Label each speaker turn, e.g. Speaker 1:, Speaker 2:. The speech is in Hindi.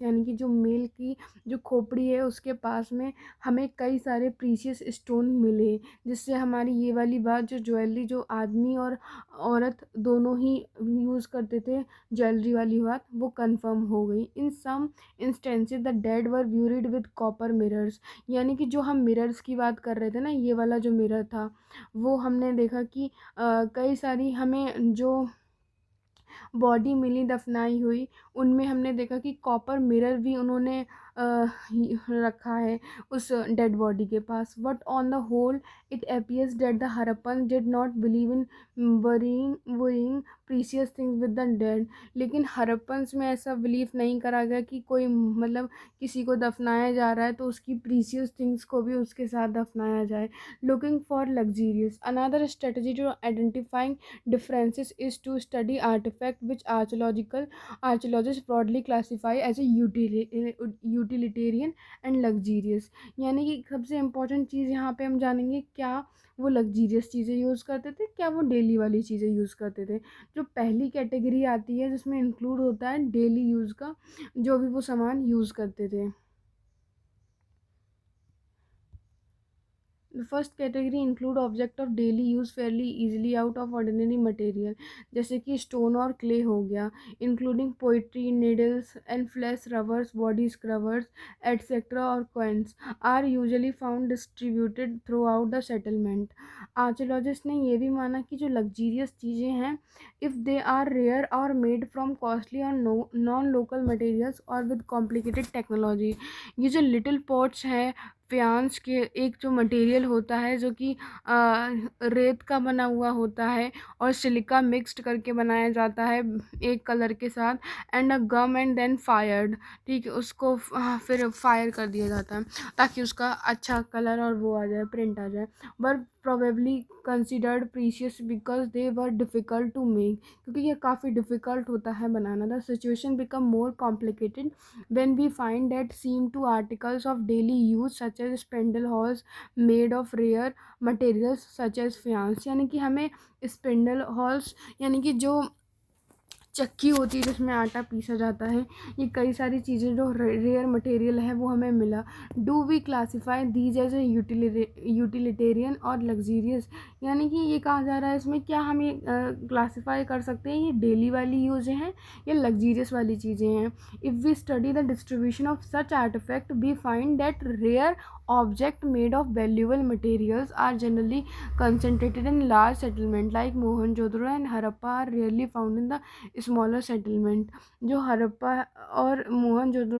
Speaker 1: यानी कि जो मेल की जो खोपड़ी है उसके पास में हमें कई सारे प्रीशियस स्टोन मिले, जिससे हमारी ये वाली बात जो ज्वेलरी जो आदमी और औरत दोनों ही यूज़ करते थे ज्वेलरी वाली बात वो कंफर्म हो गई। In some instances the dead were buried with copper mirrors, यानी कि जो हम मिरर्स की बात कर रहे थे ना, ये वाला जो मिरर था वो हमने देखा कि कई सारी हमें जो बॉडी मिली दफनाई हुई उनमें हमने देखा कि कॉपर मिरर भी उन्होंने रखा है उस डेड बॉडी के पास। But on the whole it appears that the Harappan did not believe in burying precious things with the dead, लेकिन हरप्पन्स में ऐसा बिलीव नहीं करा गया कि कोई मतलब किसी को दफनाया जा रहा है तो उसकी प्रीशियस थिंग्स को भी उसके साथ दफनाया जाए। Looking for luxurious, another strategy to identifying differences is to study artifact which archaeologists broadly classify as a utilitarian and luxurious, यानी कि सबसे इम्पोर्टेंट चीज़ यहाँ पे हम जानेंगे क्या वो लग्जीरियस चीज़ें यूज़ करते थे, क्या वो डेली वाली चीज़ें यूज़ करते थे। जो पहली कैटेगरी आती है जिसमें इंक्लूड होता है डेली यूज़ का, जो भी वो सामान यूज़ करते थे। The first category include object of daily use fairly easily out of ordinary material, जैसे कि स्टोन और क्ले हो गया, including pottery needles and flesh rubbers body scrubbers etcetera और coins are usually found distributed throughout the settlement. Archaeologist ने यह भी माना कि जो लग्जीरियस चीज़ें हैं इफ़ दे आर रेयर और मेड फ्रॉम कॉस्टली और नॉन लोकल मटेरियल्स और विद कॉम्प्लिकेटेड टेक्नोलॉजी, ये जो लिटिल पॉट्स हैं फ्यांस के एक जो मटेरियल होता है जो कि रेत का बना हुआ होता है और सिलिका मिक्स्ड करके बनाया जाता है एक कलर के साथ, and a gum and then fired, ठीक है, उसको फिर फायर कर दिया जाता है ताकि उसका अच्छा कलर और वो आ जाए, प्रिंट आ जाए। But probably considered precious because they were difficult to make, क्योंकि ये काफ़ी डिफ़िकल्ट होता है बनाना। The situation become more complicated when we find that seem to articles of daily use such as spindle halls made of rare materials such as faience, यानी कि हमें स्पिंडल हॉल्स यानी कि जो चक्की होती है जिसमें आटा पीसा जाता है, ये कई सारी चीज़ें जो रेयर मटेरियल है वो हमें मिला। Do we classify these as a utilitarian और लग्जीरियस, यानी कि ये कहा जा रहा है इसमें क्या हम ये क्लासीफाई कर सकते हैं ये डेली वाली यूज़ हैं या लग्जीरियस वाली चीज़ें हैं। If we study the distribution of such artifact we find that rare object made of valuable materials are generally concentrated in large settlement like Mohenjo-daro and Harappa are rarely found in the smaller settlement। जो हड़प्पा और मोहनजोदड़ो